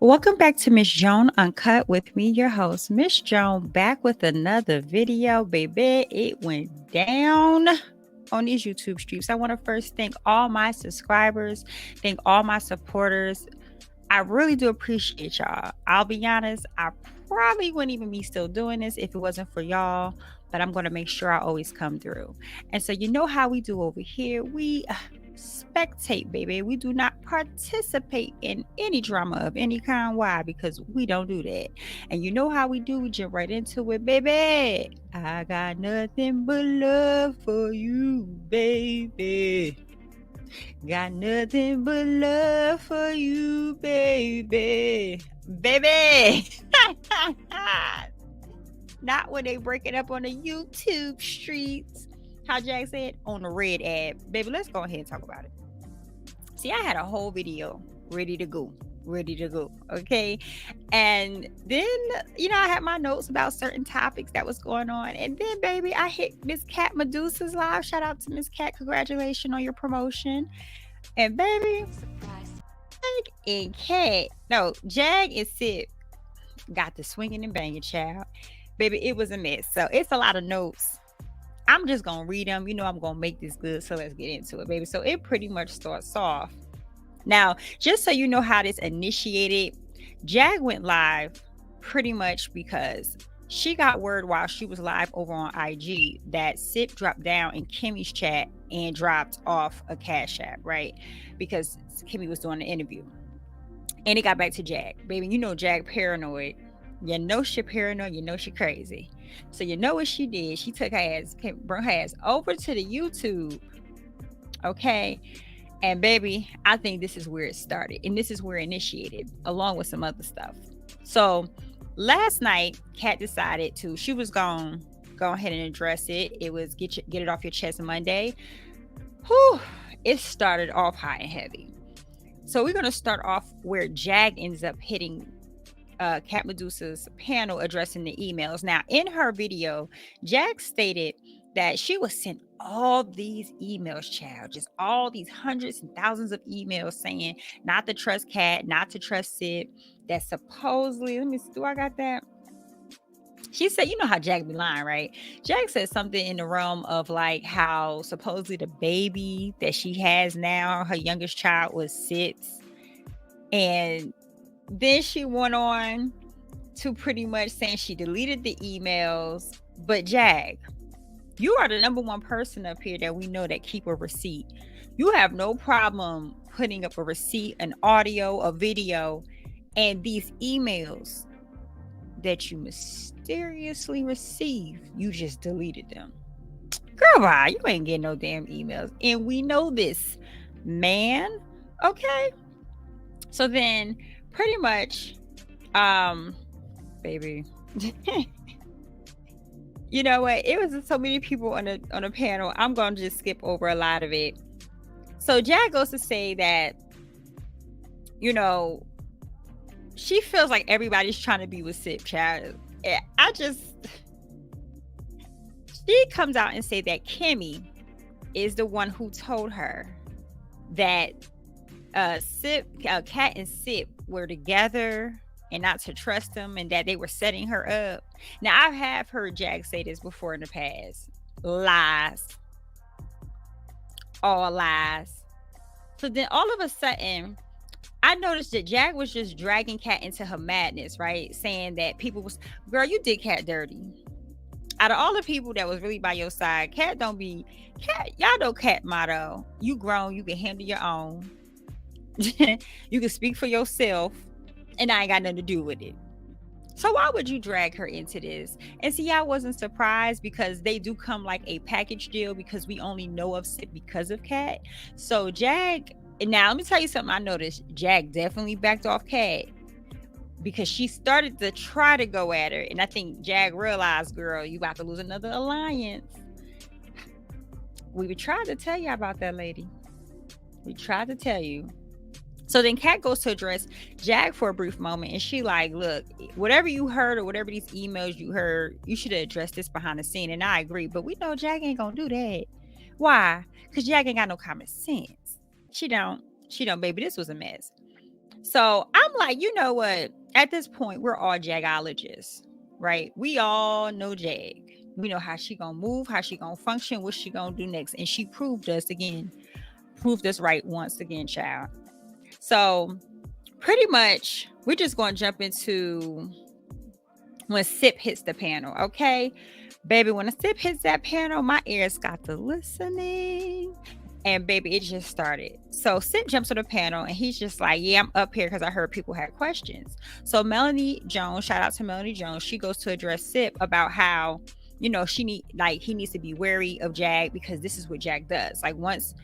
Welcome back to Miss Joan Uncut with me, your host, Miss Joan, back with another video, baby. It went down on these YouTube streets. I want to first thank all my subscribers, thank all my supporters. I really do appreciate y'all. I'll be honest, I probably wouldn't even be still doing this if it wasn't for y'all, but I'm going to make sure I always come through. And so, you know how we do over here. We spectate, baby. We do not participate in any drama of any kind. Why? Because we don't do that. And you know how we do? We jump right into it, baby. I got nothing but love for you, baby. Got nothing but love for you, baby. Baby. Not when they break it up on the YouTube streets. How Jack said on the red ad. Baby, let's go ahead and talk about it. See, I had a whole video ready to go. Okay. And then, I had my notes about certain topics that was going on. And then, baby, I hit Miss Cat Medusa's live. Shout out to Miss Cat. Congratulations on your promotion. And baby, Jag and Sipp got the swinging and banging, child. Baby, it was a mess. So it's a lot of notes. I'm just going to read them. I'm going to make this good. So let's get into it, baby. So it pretty much starts off. Now, just so you know how this initiated, Jag went live pretty much because she got word while she was live over on IG that Sipp dropped down in Kimmy's chat and dropped off a Cash App, right? Because Kimmy was doing the interview. And it got back to Jag. Baby, Jag paranoid. She paranoid. She crazy. So you know what she did? She took brought her ass over to the YouTube. Okay. And baby, I think this is where it started. And this is where it initiated, along with some other stuff. So last night, Kat decided she was going to go ahead and address it. It was get it off your chest Monday. Whew, it started off high and heavy. So we're going to start off where Jag ends up hitting Cat Medusa's panel addressing the emails. Now, in her video, Jag stated that she was sent all these emails, child, just all these hundreds and thousands of emails saying not to trust Cat, not to trust Sipp, that supposedly, let me see, do I got that? She said, you know how Jag be lying, right? Jag said something in the realm of like how supposedly the baby that she has now, her youngest child, was Sipp's. And then she went on to pretty much saying she deleted the emails. But Jag, you are the number one person up here that we know that keep a receipt. You have no problem putting up a receipt, an audio, a video, and these emails that you mysteriously received, you just deleted them. Girl, bye, you ain't getting no damn emails. And we know this, man. Okay. So then pretty much, baby, you know what? It was so many people on a panel. I'm going to just skip over a lot of it. So Jag goes to say that, she feels like everybody's trying to be with Sipp, child. She comes out and say that Kimmy is the one who told her that Cat and Sipp were together and not to trust them and that they were setting her up. Now, I have heard Jag say this before in the past. Lies. All lies. So then all of a sudden, I noticed that Jag was just dragging Cat into her madness, right? Saying that people was, girl, you did Cat dirty. Out of all the people that was really by your side, Cat, y'all know Cat motto. You grown, you can handle your own. You can speak for yourself, and I ain't got nothing to do with it. So why would you drag her into this? And see, I wasn't surprised because they do come like a package deal because we only know of Sipp because of Cat. So Jag, now let me tell you something I noticed. Jag definitely backed off Cat because she started to try to go at her. And I think Jag realized, girl, you about to lose another alliance. We were trying to tell you about that lady. We tried to tell you. So then Kat goes to address Jag for a brief moment, and she like, look, whatever you heard or whatever these emails you heard, you should have addressed this behind the scene. And I agree, but we know Jag ain't gonna do that. Why? Because Jag ain't got no common sense. She don't, baby. This was a mess. So I'm like, you know what? At this point, we're all Jagologists, right? We all know Jag. We know how she gonna move, how she gonna function, what she gonna do next. And she proved us right once again, child. So pretty much we're just gonna jump into when Sipp hits the panel, okay? Baby, when a Sipp hits that panel, my ears got to listening. And baby, it just started. So Sipp jumps on the panel and he's just like, yeah, I'm up here because I heard people had questions. So Melanie Jones, shout out to Melanie Jones, she goes to address Sipp about how, he needs to be wary of Jag because this is what Jag does. Like once,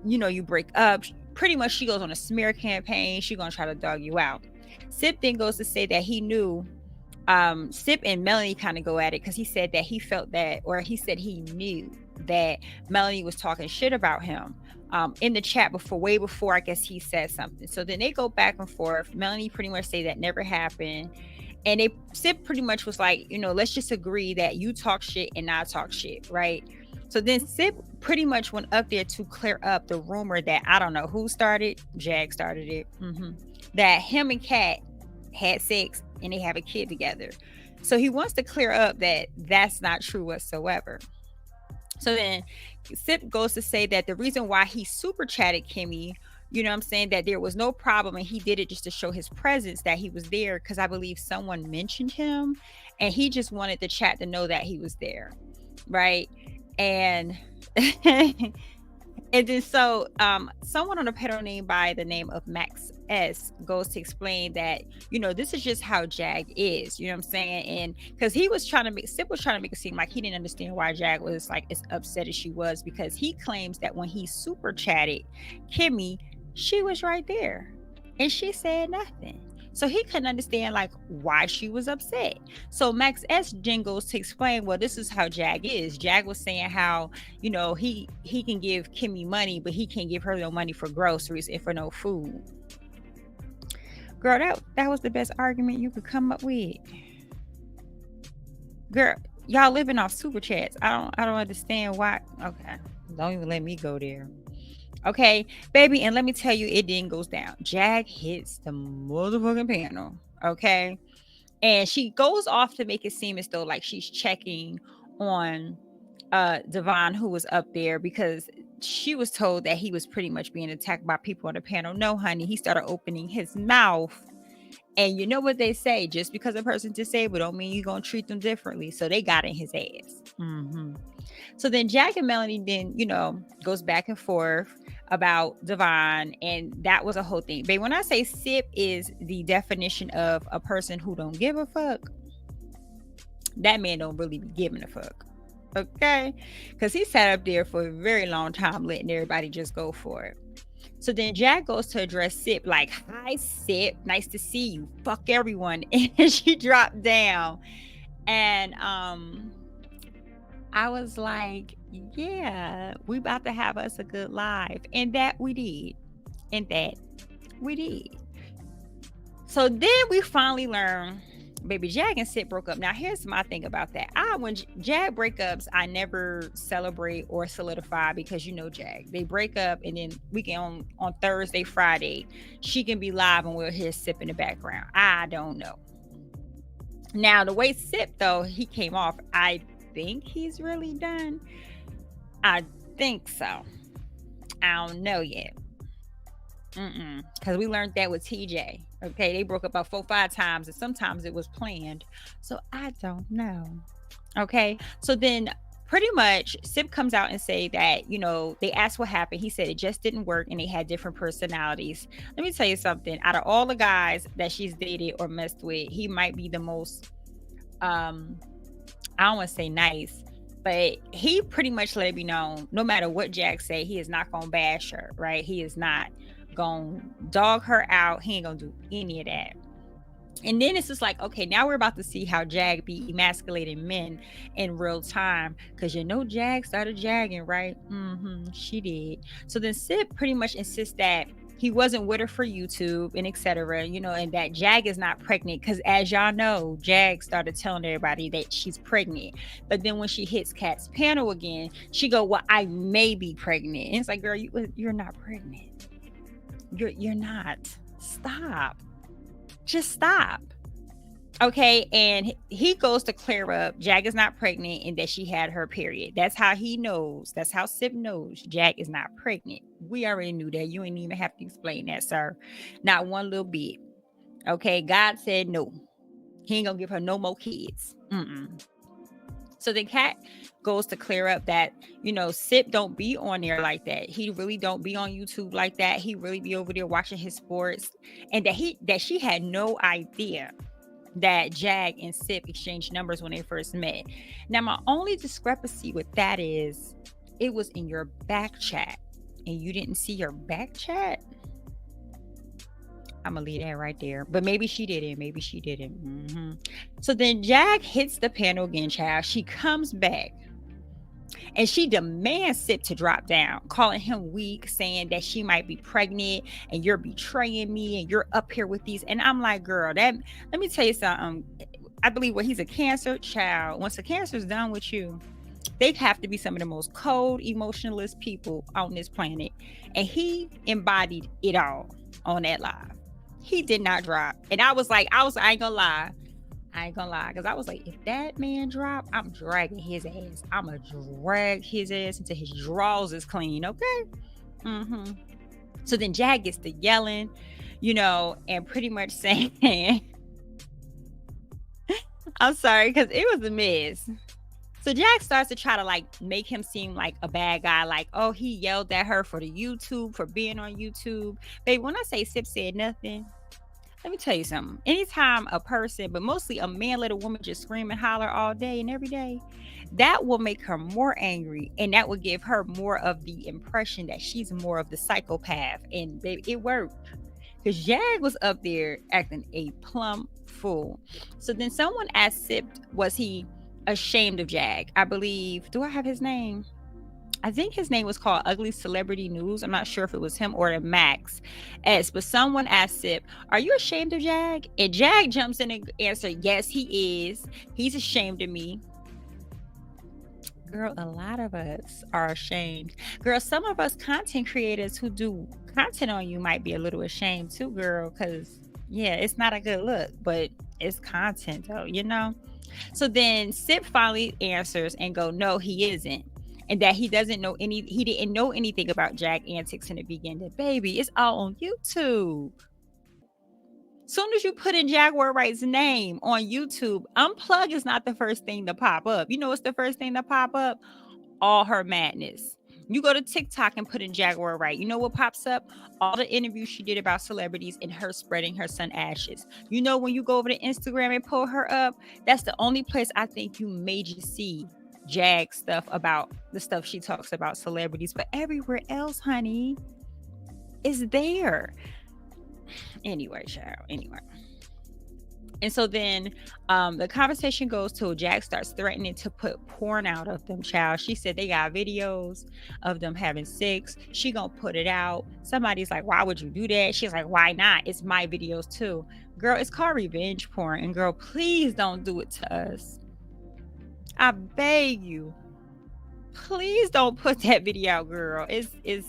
you break up, pretty much she goes on a smear campaign. She's going to try to dog you out. Sipp then goes to say that he knew Sipp and Melanie kind of go at it because he said that he felt that, or he said he knew that Melanie was talking shit about him in the chat way before I guess he said something. So then they go back and forth. Melanie pretty much say that never happened. And Sipp pretty much was like, let's just agree that you talk shit and I talk shit, right? So then Sipp pretty much went up there to clear up the rumor that I don't know who started. Jag started it. That him and Kat had sex and they have a kid together. So he wants to clear up that that's not true whatsoever. So then Sipp goes to say that the reason why he super chatted Kimmy, that there was no problem and he did it just to show his presence, that he was there because I believe someone mentioned him and he just wanted the chat to know that he was there, right? And and then so someone on a panel named by the name of Max S goes to explain that, this is just how Jag is, you know what I'm saying? And because Sipp was trying to make it seem like he didn't understand why Jag was like as upset as she was, because he claims that when he super chatted Kimmy, she was right there and she said nothing. So he couldn't understand like why she was upset. So Max S then goes to explain, well, this is how Jag is. Jag was saying how, he can give Kimmy money, but he can't give her no money for groceries and for no food. Girl, that was the best argument you could come up with. Girl, y'all living off super chats. I don't understand why. Okay, don't even let me go there. Okay, baby, and let me tell you, it then goes down. Jag hits the motherfucking panel, okay? And she goes off to make it seem as though like she's checking on Devon, who was up there, because she was told that he was pretty much being attacked by people on the panel. No, honey, he started opening his mouth. And you know what they say, just because a person's disabled don't mean you're going to treat them differently. So they got in his ass. So then Jag and Melanie then, goes back and forth about Devon, and that was a whole thing. But when I say Sipp is the definition of a person who don't give a fuck, that man don't really be giving a fuck. Okay? Because he sat up there for a very long time letting everybody just go for it. So then Jag goes to address Sipp like, hi, Sipp. Nice to see you. Fuck everyone. And she dropped down. And I was like, yeah, we about to have us a good live. And that we did. So then we finally learned, baby, Jag and Sipp broke up. Now, here's my thing about that. When Jag breakups, I never celebrate or solidify, because Jag. They break up and then we can on Thursday, Friday, she can be live and we'll hear Sipp in the background. I don't know. Now, the way Sipp, though, he came off, I think he's really done. I think so. I don't know yet. Because we learned that with TJ. Okay, they broke up about 4-5 times, and sometimes it was planned. So I don't know. Okay, so then pretty much Sipp comes out and say that, they asked what happened. He said it just didn't work and they had different personalities. Let me tell you something. Out of all the guys that she's dated or messed with, he might be the most, I don't want to say nice, but he pretty much let it be known, no matter what Jag say, he is not going to bash her, right? He is not gonna dog her out. He ain't gonna do any of that. And then it's just like, okay, now we're about to see how Jag be emasculating men in real time, because Jag started jagging, right? She did. So then Sipp pretty much insists that he wasn't with her for YouTube and etc. And that Jag is not pregnant, because as y'all know, Jag started telling everybody that she's pregnant. But then when she hits Kat's panel again, she go, well, I may be pregnant. And it's like, girl, you're not pregnant. You're not. Stop. Just stop. Okay, and he goes to clear up Jag is not pregnant and that she had her period. That's how he knows. That's how Sipp knows Jag is not pregnant. We already knew that. You ain't even have to explain that, sir. Not one little bit. Okay, God said no. He ain't gonna give her no more kids. So the cat goes to clear up that, Sipp don't be on there like that. He really don't be on YouTube like that. He really be over there watching his sports, and that she had no idea that Jag and Sipp exchanged numbers when they first met. Now, my only discrepancy with that is it was in your back chat and you didn't see your back chat. I'm gonna leave that right there. But maybe she didn't. Maybe she didn't. So then Jag hits the panel again, child. She comes back and she demands Sipp to drop down, calling him weak, saying that she might be pregnant and you're betraying me and you're up here with these. And I'm like, girl, let me tell you something. I believe he's a Cancer child. Once a Cancer's done with you, they have to be some of the most cold, emotionless people on this planet. And he embodied it all on that live. He did not drop. And I ain't gonna lie. Because I was like, if that man drop, I'm dragging his ass. I'm going to drag his ass until his drawers is clean, okay? So then Jag gets to yelling, and pretty much saying, I'm sorry, because it was a mess. So Jag starts to try to make him seem like a bad guy. Like, oh, he yelled at her for being on YouTube. Babe, when I say Sipp said nothing, let me tell you something. Anytime a person, but mostly a man, let a woman just scream and holler all day and every day, that will make her more angry. And that will give her more of the impression that she's more of the psychopath. And baby, it worked. Because Jag was up there acting a plumb fool. So then someone asked Sipp, was he ashamed of Jag? I believe, do I have his name? I think his name was called Ugly Celebrity News. I'm not sure if it was him or the Max S, but someone asked Sipp, are you ashamed of Jag? And Jag jumps in and answers, yes, he is. He's ashamed of me. Girl, a lot of us are ashamed. Girl, some of us content creators who do content on you might be a little ashamed too, girl, because, yeah, it's not a good look, but it's content though, So then Sipp finally answers and go, no, he isn't. And that he didn't know anything about Jag antics in the beginning. Baby, it's all on YouTube. Soon as you put in Jaguar Wright's name on YouTube, Unplug is not the first thing to pop up. You know what's the first thing to pop up? All her madness. You go to TikTok and put in Jaguar Wright. You know what pops up? All the interviews she did about celebrities and her spreading her son ashes. When you go over to Instagram and pull her up, that's the only place I think you majorly see Jag stuff about the stuff she talks about celebrities, but everywhere else, honey, is there. Anyway, child. And so then the conversation goes to Jag starts threatening to put porn out of them, child. She said they got videos of them having sex. She gonna put it out. Somebody's like, why would you do that? She's like, why not? It's my videos too. Girl, it's called revenge porn. And girl, please don't do it to us. I beg you, please don't put that video out, girl. It's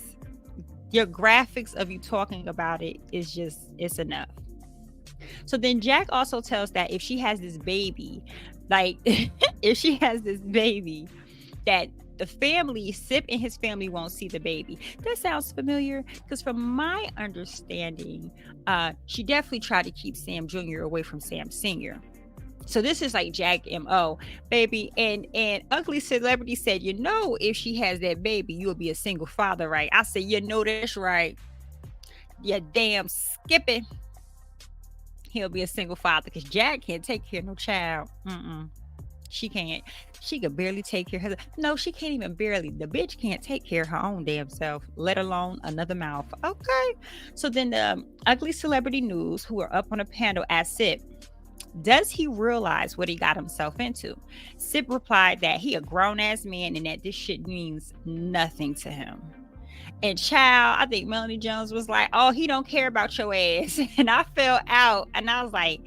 your graphics of you talking about it is just, it's enough. So then Jag also tells that if she has this baby, that the family, Sipp and his family won't see the baby. That sounds familiar because from my understanding, she definitely tried to keep Sam Jr. away from Sam Sr. So this is like Jag MO, baby. And Ugly Celebrity said, if she has that baby, you'll be a single father, right? I said, that's right. You damn skipping. He'll be a single father because Jag can't take care of no child. She can't. She could barely take care of herself. No, she can't even barely. The bitch can't take care of her own damn self, let alone another mouth. Okay. So then the Ugly Celebrity News, who are up on a panel, asked Sipp, does he realize what he got himself into? Sipp replied that he a grown-ass man and that this shit means nothing to him. And child, I think Melanie Jones was like, oh, he don't care about your ass. And I fell out and I was like,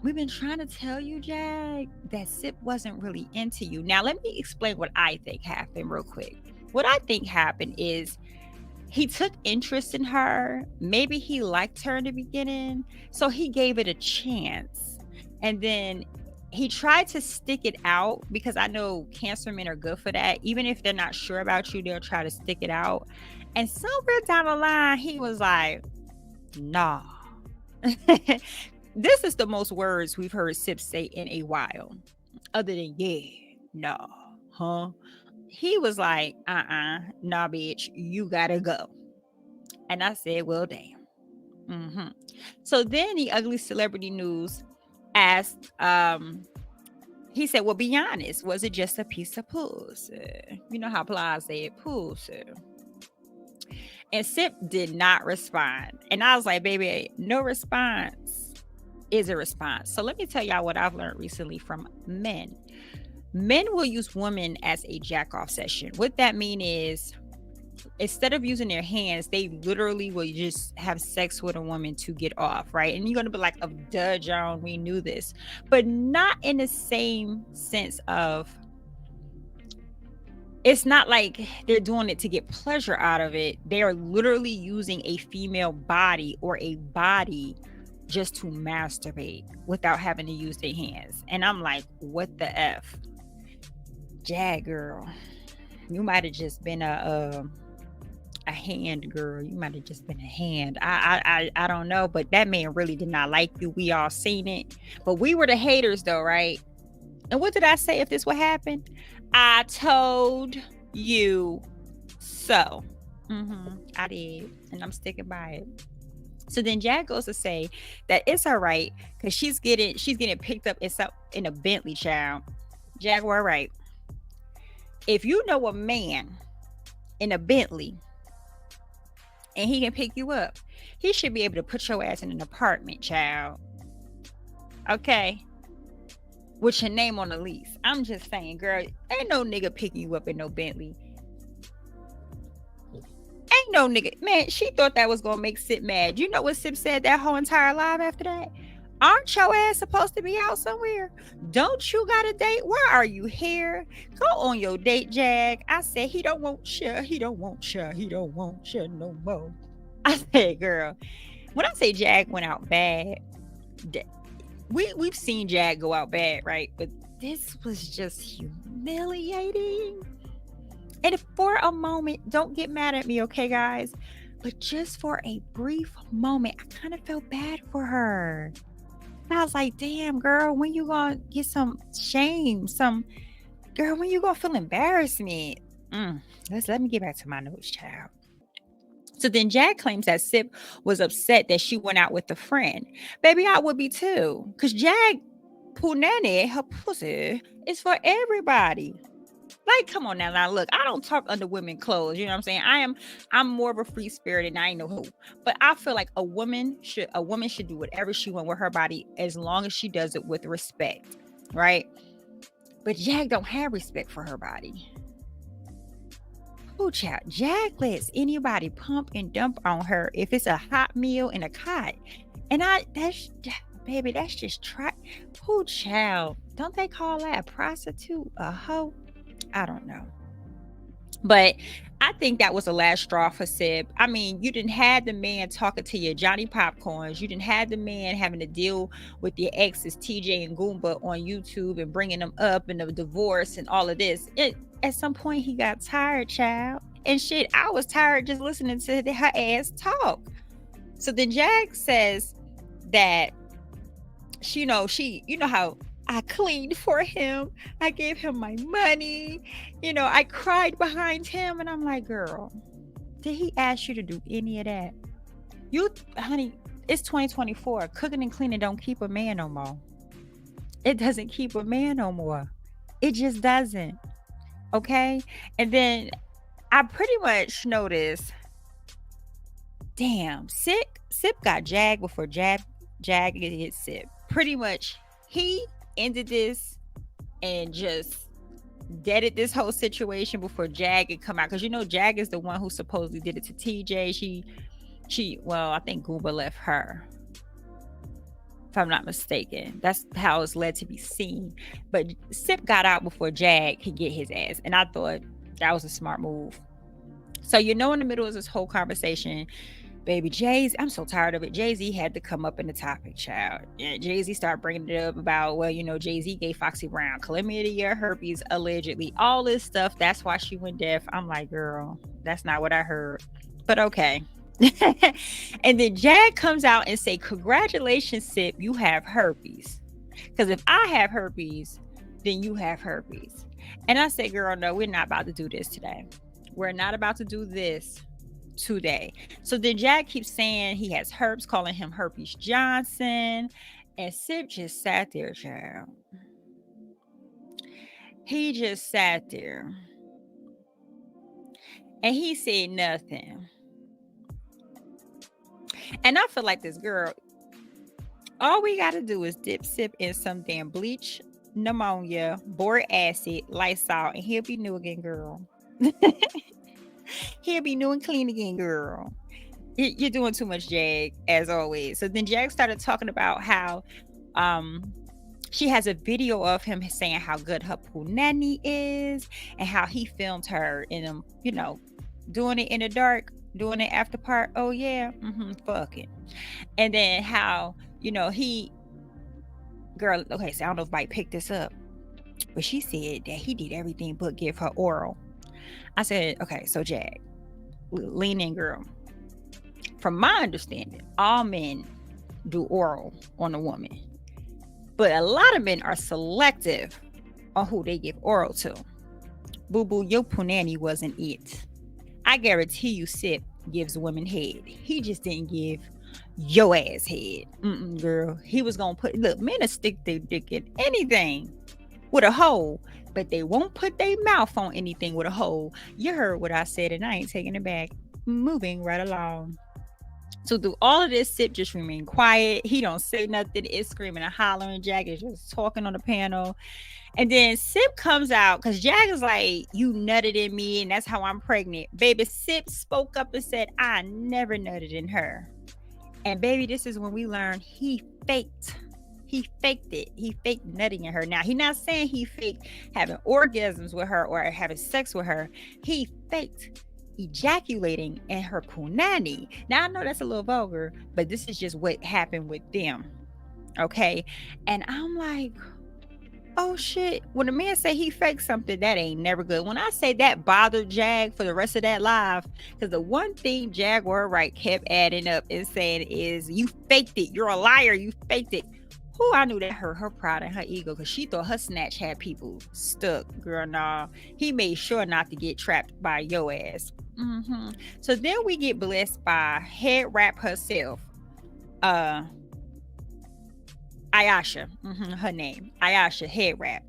we've been trying to tell you, Jag, that Sipp wasn't really into you. Now, let me explain what I think happened real quick. What I think happened is he took interest in her. Maybe he liked her in the beginning, so he gave it a chance. And then he tried to stick it out, because I know Cancer men are good for that. Even if they're not sure about you, they'll try to stick it out. And somewhere down the line, he was like, nah. This is the most words we've heard Sipp say in a while, other than yeah, nah, huh? He was like, nah, bitch, you gotta go. And I said, well, damn. So then the ugly celebrity news asked, he said, well, be honest, was it just a piece of pussy? You know how Plies said pussy. And Sipp did not respond. And I was like, baby, no response is a response. So let me tell y'all what I've learned recently from men. Men will use women as a jack off session. What that mean is, instead of using their hands, they literally will just have sex with a woman to get off, right? And you're gonna be like, oh, duh, John, we knew this. But not in the same sense of, it's not like they're doing it to get pleasure out of it. They are literally using a female body or a body just to masturbate without having to use their hands. And I'm like, what the F? Jag girl, you might have just been a hand girl. You might have just been a hand. I don't know, but that man really did not like you. We all seen it, but we were the haters though, right? And what did I say if this would happen? I told you so. I did, and I'm sticking by it. So then Jag goes to say that it's all right because she's getting picked up in a Bentley, child. Jaguar Wright. If you know a man in a Bentley and he can pick you up, he should be able to put your ass in an apartment, child. Okay? With your name on the lease. I'm just saying, girl, ain't no nigga picking you up in no Bentley. Ain't no nigga. Man, she thought that was going to make Sipp mad. You know what Sipp said that whole entire live after that? Aren't your ass supposed to be out somewhere? Don't you got a date? Why are you here? Go on your date, Jag. I said, he don't want you. He don't want you. He don't want you no more. I said, girl, when I say Jag went out bad, we've seen Jag go out bad, right? But this was just humiliating. And for a moment, don't get mad at me, okay, guys? But just for a brief moment, I kind of felt bad for her. And I was like, damn, girl, when you gonna get some shame? Girl, when you gonna feel embarrassment? Let me get back to my notes, child. So then Jag claims that Sipp was upset that she went out with a friend. Baby, I would be too. Because Jag Punani, her pussy, is for everybody. Like, come on now, look, I don't talk under women clothes. You know what I'm saying? I'm more of a free spirit, and I ain't no who. But I feel like a woman should do whatever she wants with her body, as long as she does it with respect, right? But Jag don't have respect for her body. Oh, child, Jag lets anybody pump and dump on her if it's a hot meal in a cot. And that's just oh, child, don't they call that a prostitute, a hoe? I don't know. But I think that was the last straw for Sipp. I mean, you didn't have the man talking to your Johnny Popcorns. You didn't have the man having to deal with your exes, TJ and Goomba, on YouTube and bringing them up and the divorce and all of this. At some point, he got tired, child. And shit, I was tired just listening to her ass talk. So then Jag says that, you know how I cleaned for him. I gave him my money. I cried behind him. And I'm like, girl, did he ask you to do any of that? Honey, it's 2024. Cooking and cleaning don't keep a man no more. It doesn't keep a man no more. It just doesn't. Okay? And then I pretty much noticed, damn, Sipp got Jag before Jag get Sipp. Pretty much, he ended this and just deaded this whole situation before Jag could come out, because Jag is the one who supposedly did it to TJ. Well, I think Goomba left her, if I'm not mistaken. That's how it's led to be seen. But Sipp got out before Jag could get his ass, and I thought that was a smart move. So, in the middle of this whole conversation, baby, I'm so tired of it. Jay-Z had to come up in the topic, child. And Jay-Z started bringing it up about, well, Jay-Z gave Foxy Brown chlamydia, herpes, allegedly, all this stuff. That's why she went deaf. I'm like, girl, that's not what I heard. But okay. And then Jag comes out and say, congratulations, Sip, you have herpes. Because if I have herpes, then you have herpes. And I say, girl, no, we're not about to do this today. We're not about to do this today. So then Jag keeps saying he has herpes, calling him Herpes Johnson. And Sip just sat there, child. He just sat there. And he said nothing. And I feel like this girl, all we got to do is dip Sip in some damn bleach, pneumonia, boric acid, Lysol, and he'll be new again, girl. He'll be new and clean again, girl. You're doing too much, Jag, as always. So then Jag started talking about how she has a video of him saying how good her punani is and how he filmed her in him, doing it in the dark, doing it after part. Oh yeah, fucking. And then how, girl, okay, so I don't know if Mike picked this up, but she said that he did everything but give her oral. I said, okay, so Jag, lean in, girl. From my understanding, all men do oral on a woman, but a lot of men are selective on who they give oral to. Boo boo, your punani wasn't it. I guarantee you, Sip gives women head. He just didn't give your ass head. Girl, he was gonna look, men will stick their dick in anything with a hole, but they won't put their mouth on anything with a hole. You heard what I said, and I ain't taking it back. Moving right along. So through all of this, Sip just remained quiet. He don't say nothing. It's screaming and hollering. Jag is just talking on the panel. And then Sip comes out because Jag is like, you nutted in me and that's how I'm pregnant. Baby, Sip spoke up and said, I never nutted in her. And baby, this is when we learned he faked. He faked it. He faked nutting in her. Now, he's not saying he faked having orgasms with her or having sex with her. He faked ejaculating in her punani. Now, I know that's a little vulgar, but this is just what happened with them. Okay? And I'm like, oh shit. When a man say he faked something, that ain't never good. When I say that bothered Jag for the rest of that live, because the one thing Jaguar Wright kept adding up and saying is, you faked it. You're a liar. You faked it. Who I knew that hurt her pride and her ego because she thought her snatch had people stuck. Girl, nah. He made sure not to get trapped by your ass. So then we get blessed by head wrap herself. Ayesha, her name, Ayesha head wrap.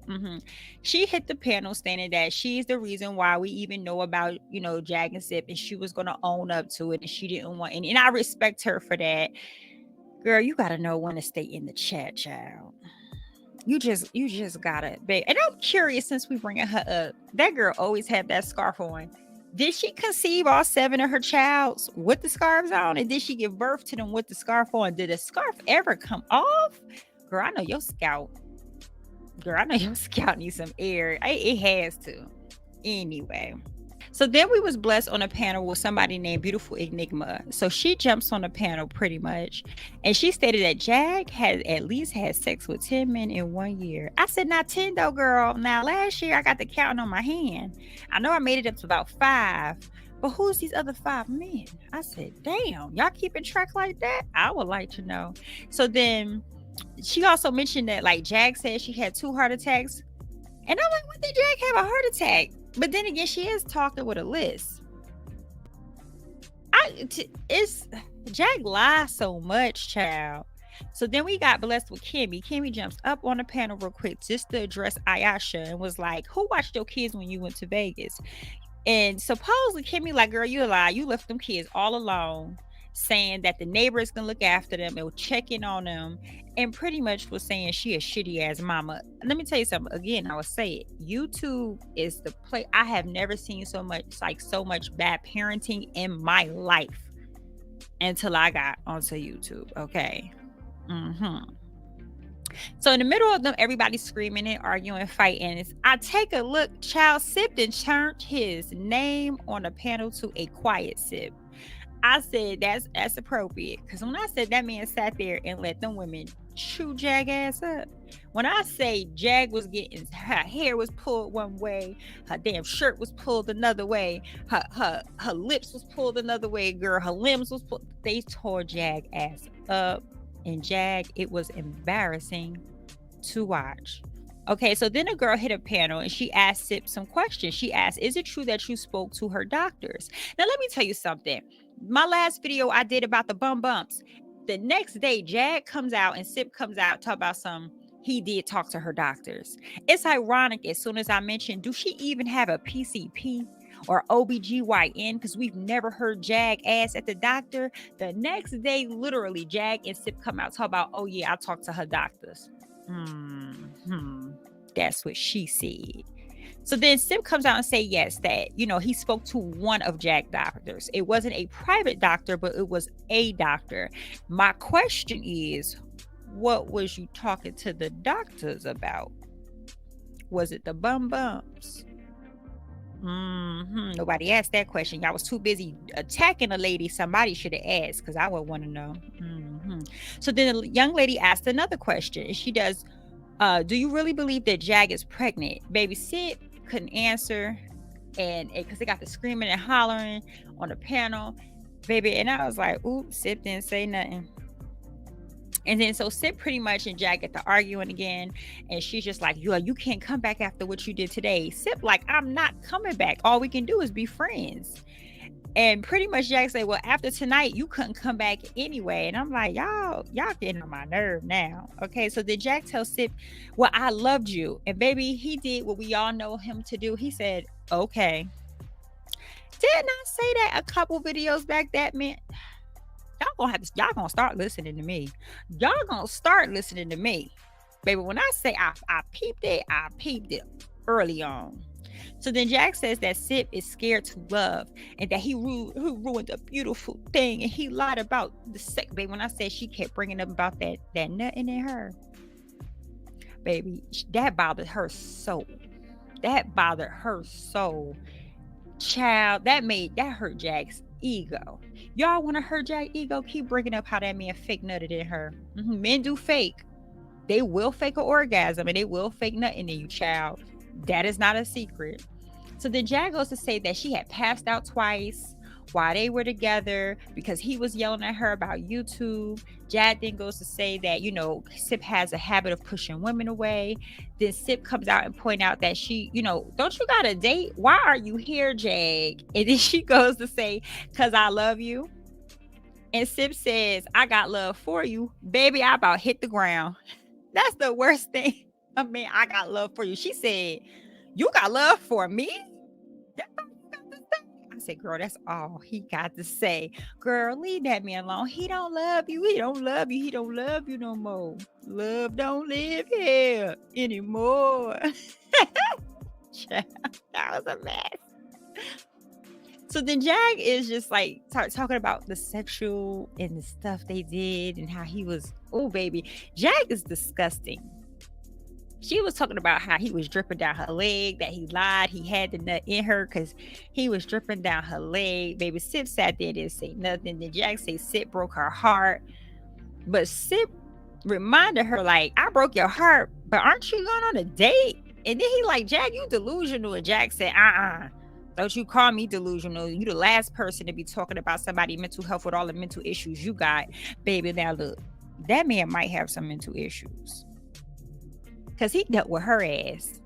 She hit the panel stating that she's the reason why we even know about, Jag and Sip, and she was going to own up to it, and she didn't want any. And I respect her for that. Girl, you got to know when to stay in the chat, child. You just gotta, babe. And I'm curious, since we bringing her up, that girl always had that scarf on. Did she conceive all 7 of her childs with the scarves on? And did she give birth to them with the scarf on? Did the scarf ever come off? Girl, I know your scalp needs some air. It has to. Anyway. So then we was blessed on a panel with somebody named Beautiful Enigma. So she jumps on the panel pretty much. And she stated that Jag had at least had sex with 10 men in 1 year. I said, not 10 though, girl. Now, last year I got the count on my hand. I know I made it up to about 5. But who's these other 5 men? I said, damn, y'all keeping track like that? I would like to know. So then she also mentioned that, like, Jag said she had 2 heart attacks. And I'm like, when did Jag have a heart attack? But then again, she is talking with a list. Jag lies so much, child. So then we got blessed with Kimmy. Kimmy jumps up on the panel real quick just to address Ayesha and was like, who watched your kids when you went to Vegas? And supposedly Kimmy like, girl, you a lie. You left them kids all alone, saying that the neighbors can look after them and check in on them, and pretty much was saying she a shitty ass mama. Let me tell you something. Again, I will say it. YouTube is the place. I have never seen so much bad parenting in my life until I got onto YouTube. Okay. So in the middle of them, everybody's screaming and arguing, fighting. I take a look, child sipped and turned his name on the panel to a quiet sip. I said that's appropriate, because when I said that man sat there and let them women chew Jag ass up. When I say Jag was getting, her hair was pulled one way, her damn shirt was pulled another way, her lips was pulled another way, girl, her limbs was pulled. They tore Jag ass up, and Jag, it was embarrassing to watch. Okay, so then a girl hit a panel and she asked Sip some questions. She asked, is it true that you spoke to her doctors? Now, let me tell you something. My last video I did about the bumps, the next day, Jag comes out and Sip comes out, talk about he did talk to her doctors. It's ironic, as soon as I mentioned, do she even have a PCP or OBGYN? Because we've never heard Jag ask at the doctor. The next day, literally, Jag and Sip come out, talk about, oh yeah, I talked to her doctors. That's what she said. So then Sip comes out and say yes, that, he spoke to one of Jag doctors. It wasn't a private doctor, but it was a doctor. My question is, what was you talking to the doctors about? Was it the bumps? Nobody asked that question. Y'all was too busy attacking a lady. Somebody should have asked, because I would want to know. So then the young lady asked another question. She does, do you really believe that Jag is pregnant? Baby Sid couldn't answer, and because they got the screaming and hollering on the panel, baby. And I was like, ooh, Sip didn't say nothing. And then so Sip pretty much and Jag get to arguing again, and she's just like, you can't come back after what you did today. Sip like, I'm not coming back. All we can do is be friends. And pretty much Jag said, well, after tonight, you couldn't come back anyway. And I'm like, y'all getting on my nerve now. Okay, so then Jag tells Sip, well, I loved you. And baby, he did what we all know him to do. He said, okay. Didn't I say that a couple videos back? That meant y'all gonna start listening to me. Y'all gonna start listening to me. Baby, when I say I peeped it early on. So then Jag says that Sip is scared to love, and that he ruined a beautiful thing, and he lied about the sex. Baby, when I said she kept bringing up about that nothing in her, baby, that bothered her soul. Child, that hurt Jag's ego. Y'all want to hurt Jag's ego? Keep bringing up how that man fake nutted in her. Men do fake. They will fake an orgasm, and they will fake nutting in you, child. That is not a secret. So then Jag goes to say that she had passed out twice while they were together because he was yelling at her about YouTube. Jag then goes to say that, Sip has a habit of pushing women away. Then Sip comes out and point out that she, don't you got a date? Why are you here, Jag? And then she goes to say, because I love you. And Sip says, I got love for you. Baby, I about hit the ground. That's the worst thing. I mean, I got love for you. She said, you got love for me? That's all you got to say? I said, girl, that's all he got to say. Girl, leave that man alone. He don't love you. He don't love you. He don't love you no more. Love don't live here anymore. That was a mess. So then Jag is just like talking about the sexual and the stuff they did and how he was, oh baby. Jag is disgusting. She was talking about how he was dripping down her leg, that he lied, he had the nut in her because he was dripping down her leg. Baby Sip sat there, didn't say nothing. Then Jag say Sip broke her heart. But Sip reminded her, like, I broke your heart, but aren't you going on a date? And then he like, Jag, you delusional. And Jag said, don't you call me delusional. You the last person to be talking about somebody's mental health with all the mental issues you got. Baby, now look, that man might have some mental issues. Because he dealt with her ass.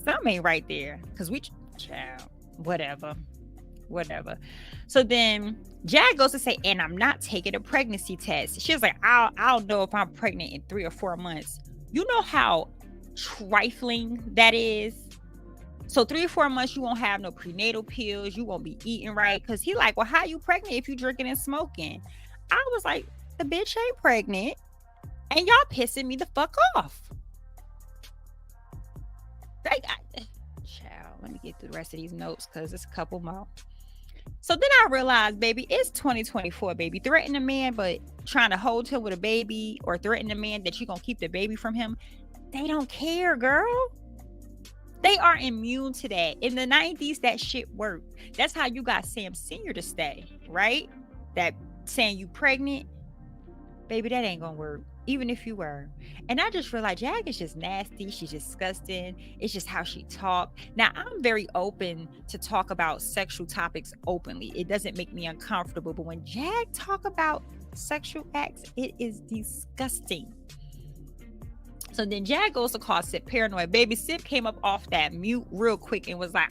Something ain't right there. Because child, whatever. So then Jag goes to say, and I'm not taking a pregnancy test. She was like, I'll know if I'm pregnant in 3 or 4 months. You know how trifling that is? So 3 or 4 months, you won't have no prenatal pills. You won't be eating right. Because he like, well, how you pregnant if you drinking and smoking? I was like, the bitch ain't pregnant. And y'all pissing me the fuck off. Child, let me get through the rest of these notes because it's a couple more. So then I realized, baby, it's 2024, baby. Threaten a man, but trying to hold him with a baby, or threaten a man that you're going to keep the baby from him. They don't care, girl. They are immune to that. In the 90s, that shit worked. That's how you got Sam Sr. to stay, right? That saying you pregnant, baby, that ain't gonna work, even if you were. And I just realized Jag is just nasty. She's disgusting. It's just how she talk. Now, I'm very open to talk about sexual topics openly. It doesn't make me uncomfortable. But when Jag talk about sexual acts, it is disgusting. So then Jag goes to call Sipp paranoid. Baby, Sipp came up off that mute real quick and was like,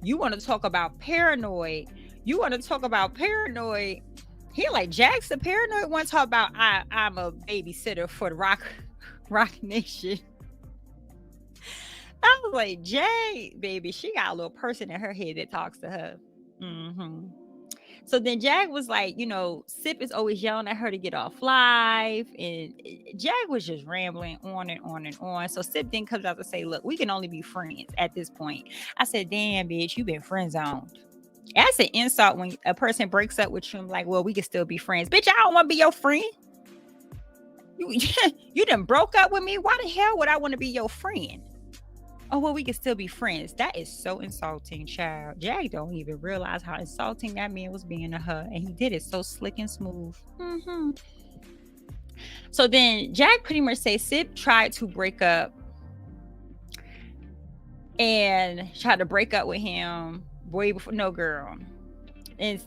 you want to talk about paranoid? You want to talk about paranoid? He like, Jag's the paranoid one. Talk about I'm a babysitter for the Rock Nation. I was like, Jag, baby, she got a little person in her head that talks to her. So then Jag was like, Sipp is always yelling at her to get off live. And Jag was just rambling on and on and on. So Sipp then comes out to say, look, we can only be friends at this point. I said, damn, bitch, you been friend zoned. That's an insult when a person breaks up with you. I'm like, well, we can still be friends. Bitch, I don't want to be your friend. You done broke up with me. Why the hell would I want to be your friend? Oh, well, we can still be friends. That is so insulting, child. Jag don't even realize how insulting that man was being to her. And he did it so slick and smooth. So then Jag pretty much says Sipp tried to break up and tried to break up with him way before. No, girl. And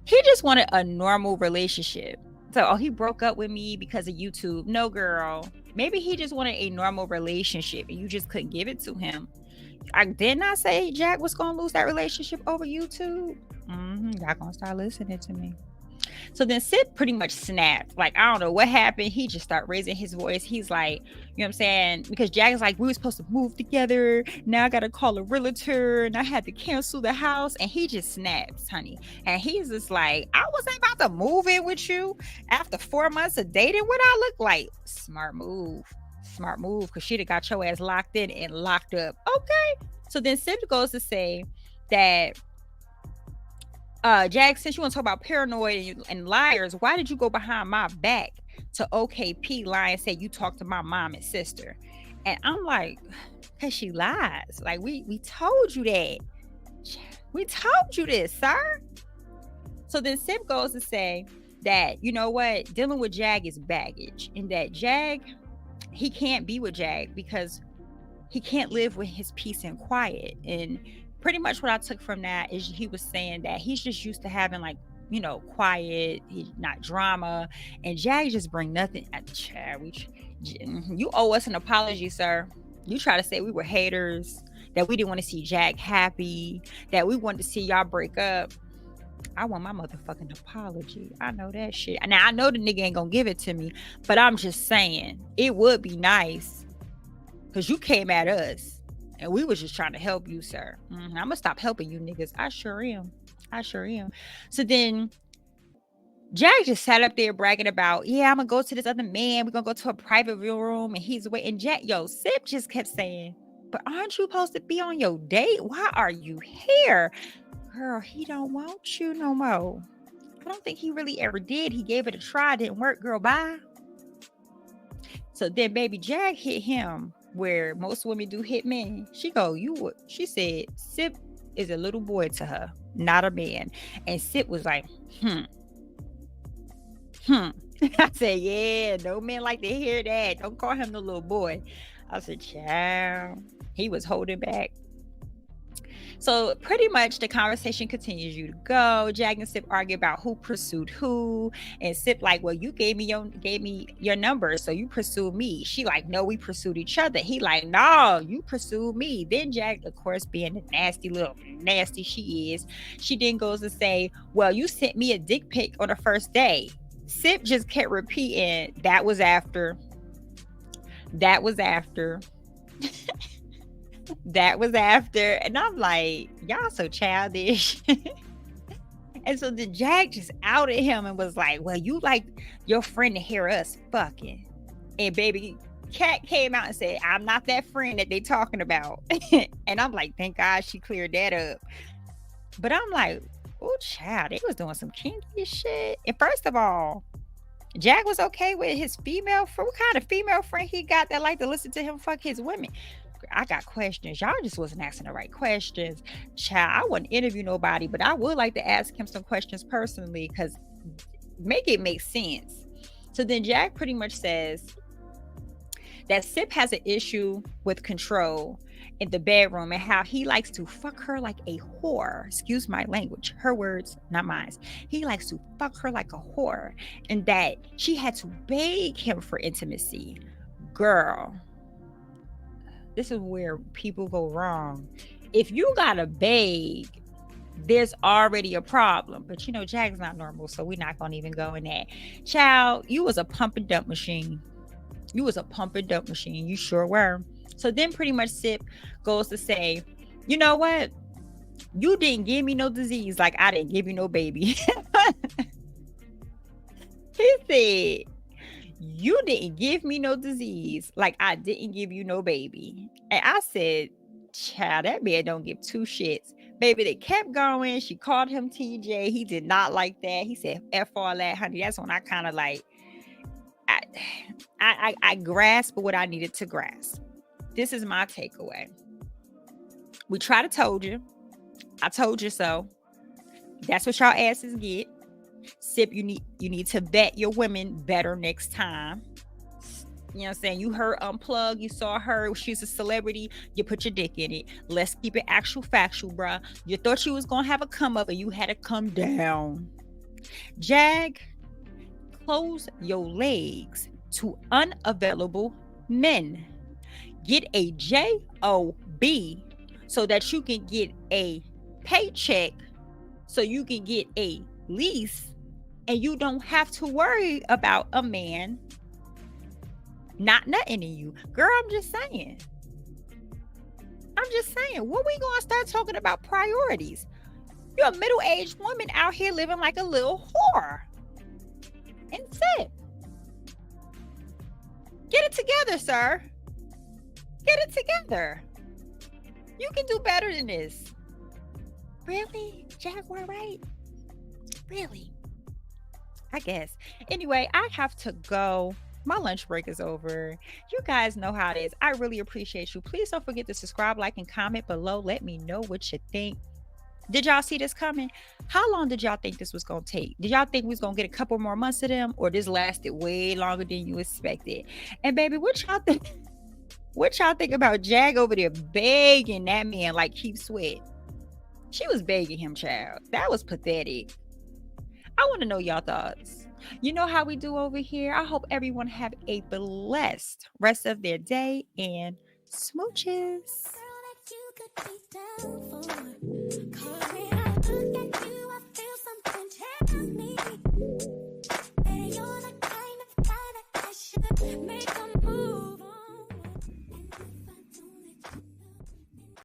he just wanted a normal relationship. So, he broke up with me because of YouTube. No, girl. Maybe he just wanted a normal relationship and you just couldn't give it to him. I did not say Jag was going to lose that relationship over YouTube. Y'all going to start listening to me. So then Sipp pretty much snapped. Like, I don't know what happened. He just started raising his voice. He's like, you know what I'm saying? Because Jag is like, we were supposed to move together. Now I got to call a realtor and I had to cancel the house. And he just snaps, honey. And he's just like, I wasn't about to move in with you after 4 months of dating. What I look like? Smart move. Because she'd have got your ass locked in and locked up. Okay. So then Sipp goes to say that, Jag, since you want to talk about paranoid and liars, why did you go behind my back to OKP lie and say you talked to my mom and sister? And I'm like, because she lies. Like, we told you that. We told you this, sir. So then Sipp goes to say that, you know what, dealing with Jag is baggage, and that Jag, he can't be with Jag because he can't live with his peace and quiet. And pretty much what I took from that is he was saying that he's just used to having, like, quiet, he's not drama, and Jag just bring nothing. You owe us an apology, sir. You try to say we were haters, that we didn't want to see Jag happy, that we wanted to see y'all break up. I want my motherfucking apology. I know that shit. Now I know the nigga ain't gonna give it to me, but I'm just saying it would be nice, because you came at us and we was just trying to help you, sir. I'm gonna stop helping you niggas. I sure am. So then Jag just sat up there bragging about, yeah, I'm gonna go to this other man. We're gonna go to a private room and he's waiting. Sipp just kept saying, but aren't you supposed to be on your date? Why are you here? Girl, he don't want you no more. I don't think he really ever did. He gave it a try. Didn't work, girl. Bye. So then baby Jag hit him where most women do hit men. She said Sipp is a little boy to her, not a man. And Sipp was like, I said, yeah, no men like to hear that. Don't call him the little boy. I said, child. He was holding back. So pretty much the conversation continues to go. Jag and Sipp argue about who pursued who, and Sipp like, well, you gave me your number, so you pursued me. She like, no, we pursued each other. He like, no, you pursued me. Then Jag, of course, being the nasty she is, she then goes to say, well, you sent me a dick pic on the first day. Sipp just kept repeating, that was after. That was after. And I'm like, y'all so childish. And so the Jag just outed him and was like, well, you like your friend to hear us fucking. And baby Cat came out and said, I'm not that friend that they talking about. And I'm like, thank God she cleared that up. But I'm like, oh, child, they was doing some kinky shit. And first of all, Jag was okay with his female friend. What kind of female friend he got that like to listen to him fuck his women? I got questions. Y'all just wasn't asking the right questions. Child, I wouldn't interview nobody, but I would like to ask him some questions personally because make it make sense. So then Jag pretty much says that Sipp has an issue with control in the bedroom and how he likes to fuck her like a whore. Excuse my language. Her words, not mine. He likes to fuck her like a whore, and that she had to beg him for intimacy. Girl, this is where people go wrong. If you gotta beg, there's already a problem. But you know, Jag's not normal, so we're not gonna even go in that. Child, you was a pump and dump machine. You was a pump and dump machine. You sure were. So then pretty much Sipp goes to say, you know what? You didn't give me no disease like I didn't give you no baby. He said, you didn't give me no disease like I didn't give you no baby. And I said, child, that man don't give two shits. Baby, they kept going. She called him TJ. He did not like that. He said, F all that, honey. That's when I kind of like, I grasped what I needed to grasp. This is my takeaway. We try to told you. I told you so. That's what y'all asses get. Sipp, you need to vet your women better next time. You know what I'm saying? You heard Unplug, you saw her, she's a celebrity, you put your dick in it. Let's keep it actual factual, bruh. You thought you was gonna have a come up and you had to come down. Jag, close your legs to unavailable men. Get a job so that you can get a paycheck, so you can get a lease, and you don't have to worry about a man not nutting in you. Girl, I'm just saying. When we gonna start talking about priorities? You're a middle-aged woman out here living like a little whore. And Sipp, get it together, sir. Get it together. You can do better than this. Really? Jaguar, right? Really? I guess. Anyway, I have to go. My lunch break is over. You guys know how it is. I really appreciate you. Please don't forget to subscribe, like, and comment below. Let me know what you think. Did y'all see this coming? How long did y'all think this was going to take? Did y'all think we was going to get a couple more months of them, or this lasted way longer than you expected? And baby, what y'all think? What y'all think about Jag over there begging that man like Keith Sweat? She was begging him, child. That was pathetic. I want to know y'all thoughts. You know how we do over here. I hope everyone have a blessed rest of their day and smooches.